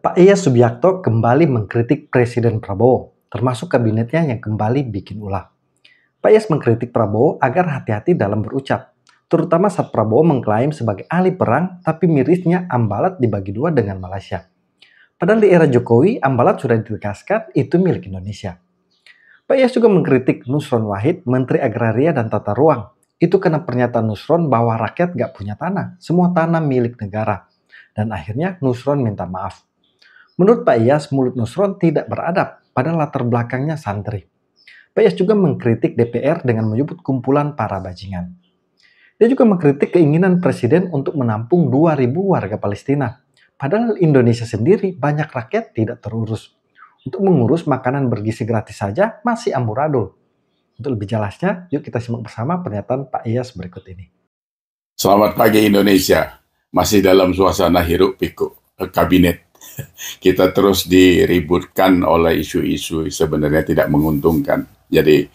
Pak Yaya Subiakto kembali mengkritik Presiden Prabowo, termasuk kabinetnya yang kembali bikin ulah. Pak Yaya mengkritik Prabowo agar hati-hati dalam berucap, terutama saat Prabowo mengklaim sebagai ahli perang, tapi mirisnya Ambalat dibagi dua dengan Malaysia. Padahal di era Jokowi, Ambalat sudah ditegaskan itu milik Indonesia. Pak Yaya juga mengkritik Nusron Wahid, Menteri Agraria dan Tata Ruang. Itu karena pernyataan Nusron bahwa rakyat gak punya tanah, semua tanah milik negara. Dan akhirnya Nusron minta maaf. Menurut Pak Iyas, mulut Nusron tidak beradab, padahal latar belakangnya santri. Pak Iyas juga mengkritik DPR dengan menyebut kumpulan para bajingan. Dia juga mengkritik keinginan Presiden untuk menampung 2.000 warga Palestina. Padahal Indonesia sendiri banyak rakyat tidak terurus. Untuk mengurus makanan bergizi gratis saja masih amburadul. Untuk lebih jelasnya, yuk kita simak bersama pernyataan Pak Iyas berikut ini. Selamat pagi Indonesia. Masih dalam suasana hiruk pikuk kabinet. Kita terus diributkan oleh isu-isu sebenarnya tidak menguntungkan. Jadi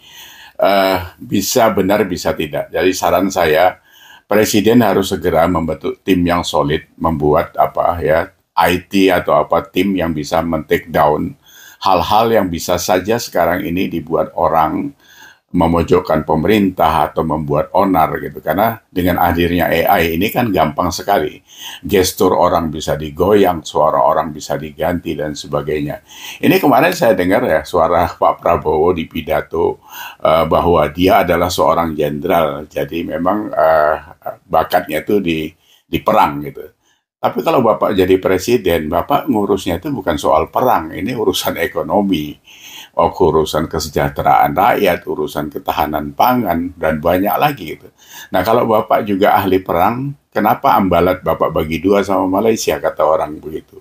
bisa benar bisa tidak. Jadi saran saya, Presiden harus segera membentuk tim yang solid, membuat IT atau tim yang bisa men-take down hal-hal yang bisa saja sekarang ini dibuat orang memojokkan pemerintah atau membuat onar gitu. Karena dengan hadirnya AI ini kan gampang sekali. Gestur orang bisa digoyang, suara orang bisa diganti dan sebagainya. Ini kemarin saya dengar ya suara Pak Prabowo di pidato bahwa dia adalah seorang jenderal. Jadi memang bakatnya itu di perang gitu. Tapi kalau Bapak jadi presiden, Bapak ngurusnya itu bukan soal perang, ini urusan ekonomi. Urusan kesejahteraan rakyat, urusan ketahanan pangan, dan banyak lagi gitu. Nah, kalau Bapak juga ahli perang, kenapa Ambalat Bapak bagi dua sama Malaysia, kata orang begitu.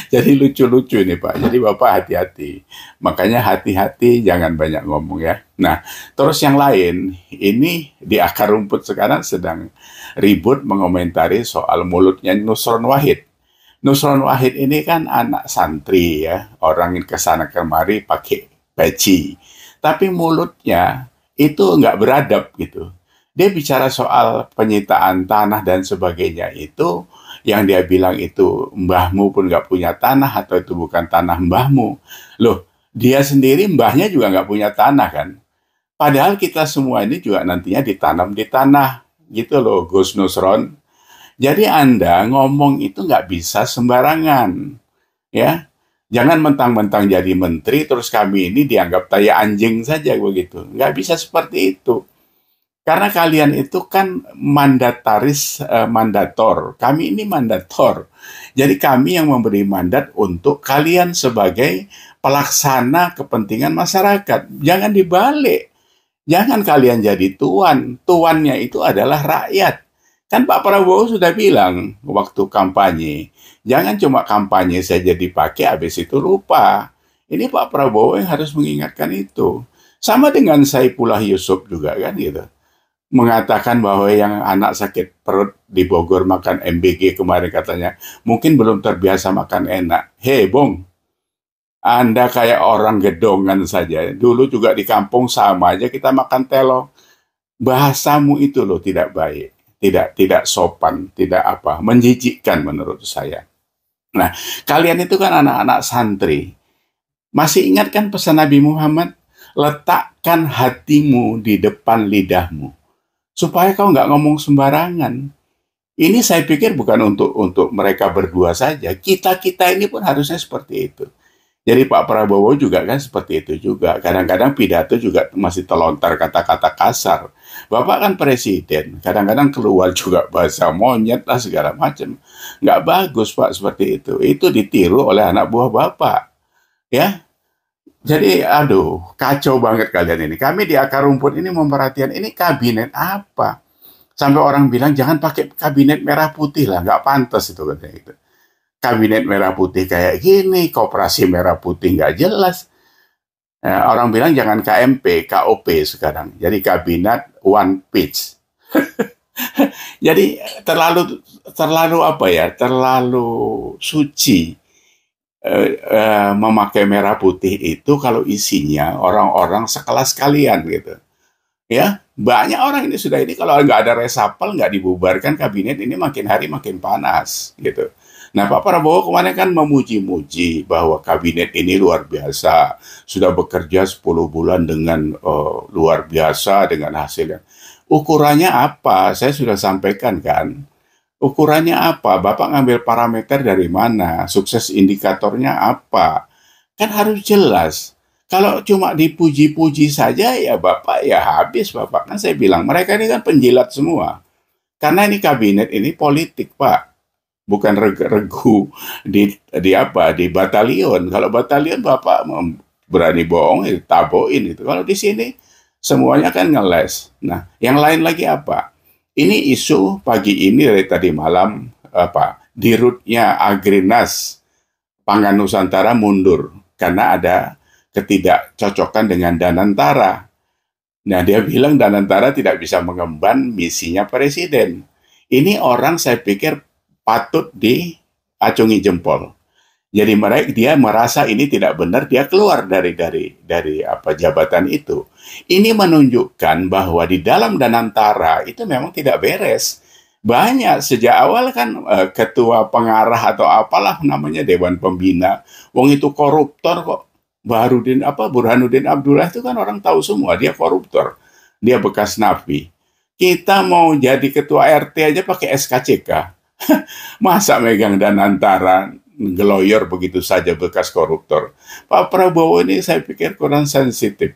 Jadi lucu-lucu ini Pak, jadi Bapak hati-hati. Makanya hati-hati, jangan banyak ngomong ya. Nah, terus yang lain, ini di akar rumput sekarang sedang ribut mengomentari soal mulutnya Nusron Wahid. Nusron Wahid ini kan anak santri ya, orang yang kesana kemari pakai peci. Tapi mulutnya itu nggak beradab gitu. Dia bicara soal penyitaan tanah dan sebagainya itu, yang dia bilang itu mbahmu pun nggak punya tanah atau itu bukan tanah mbahmu. Loh, dia sendiri mbahnya juga nggak punya tanah kan. Padahal kita semua ini juga nantinya ditanam di tanah gitu loh, Gus Nusron. Jadi Anda ngomong itu nggak bisa sembarangan, ya. Jangan mentang-mentang jadi menteri, terus kami ini dianggap tai anjing saja begitu. Nggak bisa seperti itu. Karena kalian itu kan mandator. Kami ini mandator. Jadi kami yang memberi mandat untuk kalian sebagai pelaksana kepentingan masyarakat. Jangan dibalik. Jangan kalian jadi tuan. Tuannya itu adalah rakyat. Kan Pak Prabowo sudah bilang waktu kampanye, jangan cuma kampanye saja dipakai, habis itu lupa. Ini Pak Prabowo yang harus mengingatkan itu. Sama dengan Saifullah Yusuf juga kan gitu. Mengatakan bahwa yang anak sakit perut di Bogor makan MBG kemarin katanya, mungkin belum terbiasa makan enak. Hei Bung, Anda kayak orang gedongan saja. Dulu juga di kampung sama aja kita makan telo. Bahasamu itu loh tidak baik. Tidak sopan, tidak menjijikkan menurut saya. Nah, kalian itu kan anak-anak santri. Masih ingat kan pesan Nabi Muhammad? Letakkan hatimu di depan lidahmu. Supaya kau nggak ngomong sembarangan. Ini saya pikir bukan untuk mereka berdua saja. Kita ini pun harusnya seperti itu. Jadi Pak Prabowo juga kan seperti itu juga. Kadang-kadang pidato juga masih telontar kata-kata kasar. Bapak kan presiden, kadang-kadang keluar juga bahasa monyet lah segala macam. Nggak bagus Pak seperti itu. Itu ditiru oleh anak buah Bapak. Ya, jadi kacau banget kalian ini. Kami di akar rumput ini memperhatikan ini kabinet apa. Sampai orang bilang jangan pakai kabinet merah putih lah, nggak pantas itu katanya itu. Kabinet merah putih kayak gini, koperasi merah putih nggak jelas. Orang bilang jangan KMP, KOP sekarang. Jadi kabinet one pitch. Jadi terlalu suci memakai merah putih itu kalau isinya orang-orang sekelas kalian gitu. Ya, banyak orang ini kalau nggak ada resapel, nggak dibubarkan kabinet ini makin hari makin panas gitu. Nah, Pak Prabowo kemarin kan memuji-muji bahwa kabinet ini luar biasa, sudah bekerja 10 bulan dengan luar biasa dengan hasilnya. Ukurannya apa? Saya sudah sampaikan kan. Ukurannya apa? Bapak ngambil parameter dari mana? Sukses indikatornya apa? Kan harus jelas. Kalau cuma dipuji-puji saja ya Bapak ya habis Bapak. Kan saya bilang mereka ini kan penjilat semua. Karena ini kabinet ini politik Pak. Bukan regu di apa di batalion. Kalau batalion Bapak berani bohong itu taboin itu. Kalau di sini semuanya kan ngeles. Nah, yang lain lagi apa? Ini isu pagi ini dari tadi malam apa? Dirutnya Agrinas Pangan Nusantara mundur karena ada ketidakcocokan dengan Danantara. Nah, dia bilang Danantara tidak bisa mengemban misinya presiden. Ini orang saya pikir patut diacungi jempol. Jadi dia merasa ini tidak benar, dia keluar dari apa jabatan itu. Ini menunjukkan bahwa di dalam Danantara itu memang tidak beres. Banyak sejak awal kan ketua pengarah atau apalah namanya Dewan Pembina, wong itu koruptor kok. Burhanuddin Abdullah itu kan orang tahu semua dia koruptor. Dia bekas napi. Kita mau jadi ketua RT aja pakai SKCK. Masa megang Danantara geloyor begitu saja bekas koruptor. Pak Prabowo ini saya pikir kurang sensitif.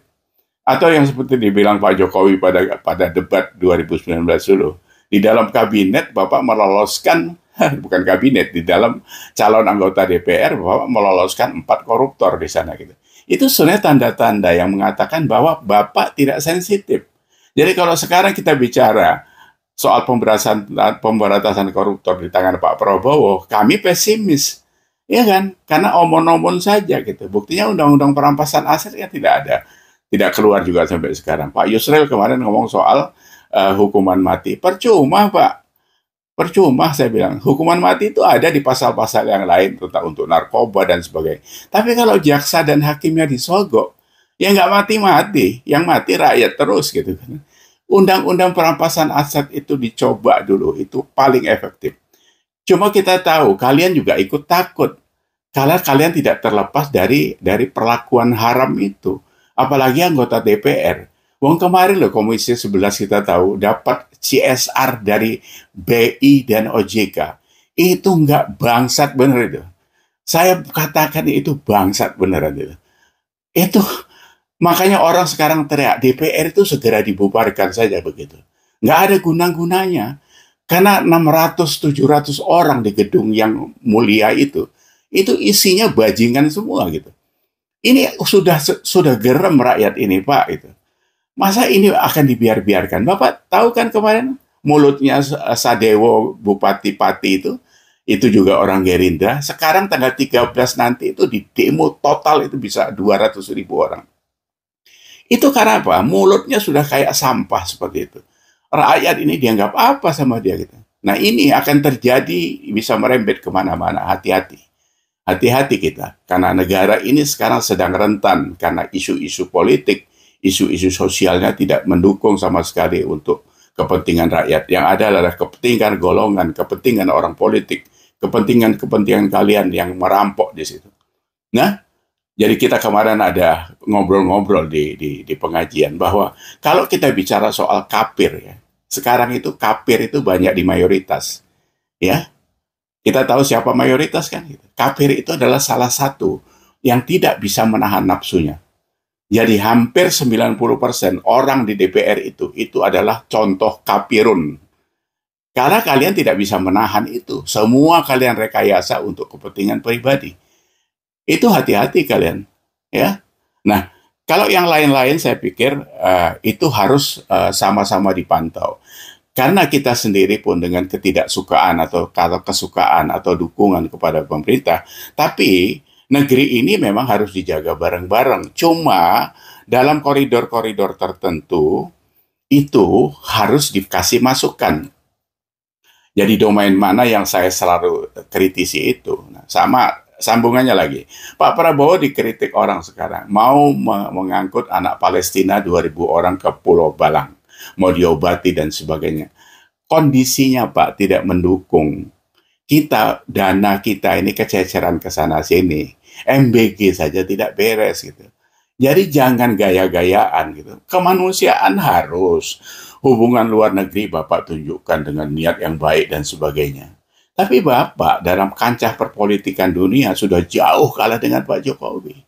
Atau yang seperti dibilang Pak Jokowi pada debat 2019 dulu. Di dalam kabinet Bapak meloloskan, bukan kabinet, di dalam calon anggota DPR Bapak meloloskan 4 koruptor di sana gitu. Itu sebenarnya tanda-tanda yang mengatakan bahwa Bapak tidak sensitif. Jadi kalau sekarang kita bicara soal pemberantasan koruptor di tangan Pak Prabowo, kami pesimis. Ya kan? Karena omon-omon saja gitu. Buktinya undang-undang perampasan aset ya tidak ada. Tidak keluar juga sampai sekarang. Pak Yusril kemarin ngomong soal hukuman mati. Percuma, Pak. Percuma, saya bilang. Hukuman mati itu ada di pasal-pasal yang lain, tentang untuk narkoba dan sebagainya. Tapi kalau jaksa dan hakimnya disogok, ya nggak mati-mati. Yang mati rakyat terus gitu kan. Undang-undang perampasan aset itu dicoba dulu. Itu paling efektif. Cuma kita tahu, kalian juga ikut takut. Karena kalian tidak terlepas dari perlakuan haram itu. Apalagi anggota DPR. Wong kemarin loh Komisi 11 kita tahu dapat CSR dari BI dan OJK. Itu nggak bangsat bener itu. Saya katakan itu bangsat beneran itu. Itu makanya orang sekarang teriak DPR itu segera dibubarkan saja begitu. Nggak ada guna-gunanya. Karena 600-700 orang di gedung yang mulia itu isinya bajingan semua gitu. Ini sudah gerem rakyat ini Pak itu. Masa ini akan dibiarkan? Bapak tahu kan kemarin mulutnya Sadewo Bupati Pati itu juga orang Gerindra. Sekarang tanggal 13 nanti itu di demo total itu bisa 200.000 orang. Itu karena apa? Mulutnya sudah kayak sampah seperti itu. Rakyat ini dianggap apa sama dia gitu. Nah ini akan terjadi, bisa merembet kemana-mana. Hati-hati. Hati-hati kita. Karena negara ini sekarang sedang rentan. Karena isu-isu politik, isu-isu sosialnya tidak mendukung sama sekali untuk kepentingan rakyat. Yang ada adalah kepentingan golongan, kepentingan orang politik, kepentingan kalian yang merampok di situ. Nah, jadi kita kemarin ada ngobrol-ngobrol di pengajian bahwa kalau kita bicara soal kafir ya, sekarang itu kafir itu banyak di mayoritas. Ya. Kita tahu siapa mayoritas kan? Kafir itu adalah salah satu yang tidak bisa menahan nafsunya. Jadi hampir 90% orang di DPR itu adalah contoh kafirun. Karena kalian tidak bisa menahan itu. Semua kalian rekayasa untuk kepentingan pribadi. Itu hati-hati kalian, ya. Nah, kalau yang lain-lain saya pikir itu harus sama-sama dipantau. Karena kita sendiri pun dengan ketidaksukaan atau kesukaan atau dukungan kepada pemerintah, tapi negeri ini memang harus dijaga bareng-bareng. Cuma dalam koridor-koridor tertentu itu harus dikasih masukan. Jadi domain mana yang saya selalu kritisi itu. Nah, sama sambungannya lagi. Pak Prabowo dikritik orang sekarang. Mau mengangkut anak Palestina 2.000 orang ke Pulau Balang. Mau diobati dan sebagainya. Kondisinya Pak tidak mendukung. dana kita ini kececeran ke sana sini. MBG saja tidak beres gitu. Jadi jangan gaya-gayaan gitu. Kemanusiaan harus. Hubungan luar negeri Bapak tunjukkan dengan niat yang baik dan sebagainya. Tapi Bapak dalam kancah perpolitikan dunia sudah jauh kalah dengan Pak Jokowi.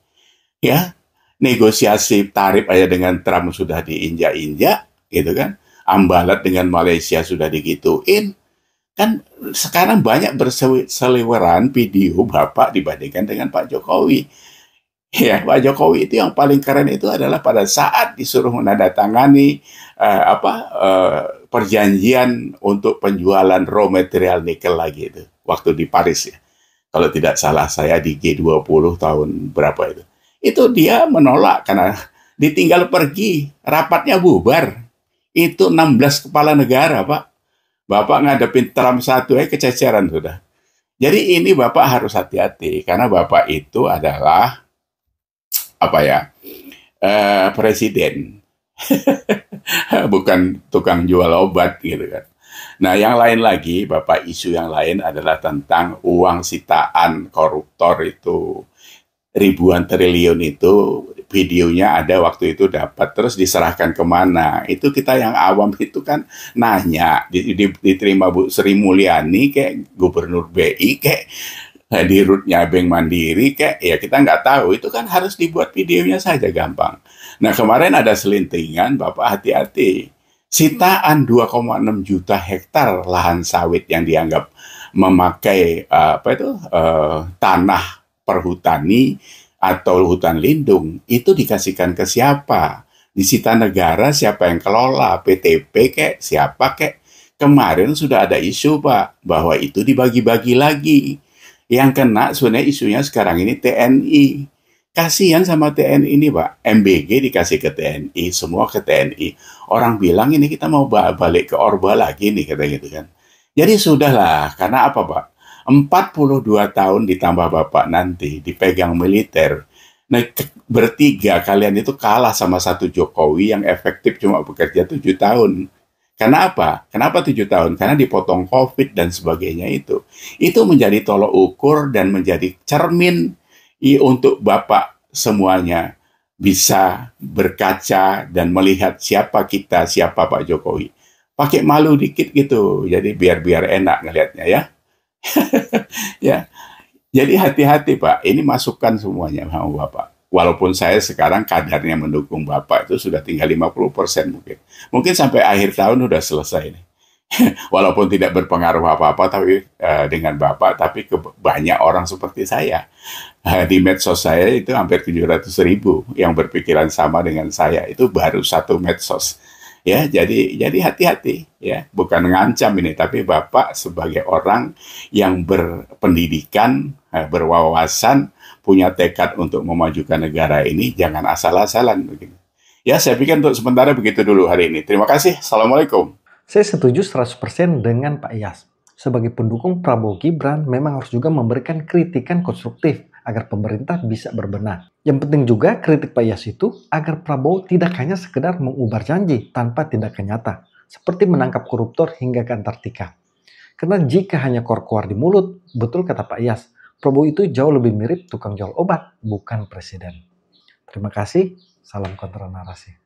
Ya, negosiasi tarif aja dengan Trump sudah diinjak-injak, gitu kan. Ambalat dengan Malaysia sudah digituin. Kan sekarang banyak berseliweran video Bapak dibandingkan dengan Pak Jokowi. Ya, Pak Jokowi itu yang paling keren itu adalah pada saat disuruh menandatangani perjanjian untuk penjualan raw material nikel lagi itu waktu di Paris ya. Kalau tidak salah saya di G20 tahun berapa itu. Itu dia menolak karena ditinggal pergi, rapatnya bubar. Itu 16 kepala negara, Pak. Bapak ngadepin Trump satu kececeran sudah. Jadi ini Bapak harus hati-hati karena Bapak itu adalah presiden, bukan tukang jual obat gitu kan. Nah, yang lain lagi, Bapak, isu yang lain adalah tentang uang sitaan koruptor itu ribuan triliun itu, videonya ada waktu itu dapat terus diserahkan kemana. Itu kita yang awam itu kan nanya, diterima Bu Sri Mulyani kayak Gubernur BI kayak di rootnya Bank Mandiri kayak ya kita nggak tahu, itu kan harus dibuat videonya saja gampang. Nah kemarin ada selintingan, Bapak hati-hati, sitaan 2,6 juta hektar lahan sawit yang dianggap memakai tanah perhutani atau hutan lindung itu dikasihkan ke siapa? Disita negara, siapa yang kelola? PTP kek, siapa kek? Kemarin sudah ada isu Pak bahwa itu dibagi-bagi lagi. Yang kena sebenarnya isunya sekarang ini TNI. Kasihan sama TNI ini Pak. MBG dikasih ke TNI, semua ke TNI. Orang bilang ini kita mau balik ke Orba lagi nih, kata gitu kan. Jadi sudahlah, karena apa Pak? 42 tahun ditambah Bapak nanti dipegang militer. Nah, bertiga kalian itu kalah sama satu Jokowi yang efektif cuma bekerja 7 tahun. Karena apa? Kenapa 7 tahun? Karena dipotong COVID dan sebagainya itu. Itu menjadi tolok ukur dan menjadi cermin untuk Bapak semuanya bisa berkaca dan melihat siapa kita, siapa Pak Jokowi. Pakai malu dikit gitu, jadi biar enak ngelihatnya ya. Ya, jadi hati-hati Pak, ini masukan semuanya sama Bapak. Walaupun saya sekarang kadarnya mendukung Bapak itu sudah tinggal 50% mungkin. Mungkin sampai akhir tahun sudah selesai nih. Walaupun tidak berpengaruh apa-apa tapi dengan Bapak, tapi banyak orang seperti saya. Di medsos saya itu hampir 700.000 yang berpikiran sama dengan saya. Itu baru satu medsos. Ya, jadi hati-hati ya, bukan ngancam ini, tapi Bapak sebagai orang yang berpendidikan, berwawasan, punya tekad untuk memajukan negara ini, jangan asal-asalan begini. Ya, saya pikir untuk sementara begitu dulu hari ini. Terima kasih. Assalamualaikum. Saya setuju 100% dengan Pak Iyas. Sebagai pendukung Prabowo Gibran, memang harus juga memberikan kritikan konstruktif agar pemerintah bisa berbenah. Yang penting juga kritik Pak Iyas itu agar Prabowo tidak hanya sekedar mengubar janji tanpa tindakan nyata, seperti menangkap koruptor hingga ke Antartika. Karena jika hanya kor-kor di mulut, betul kata Pak Iyas, Prabowo itu jauh lebih mirip tukang jual obat, bukan presiden. Terima kasih, salam kontra narasi.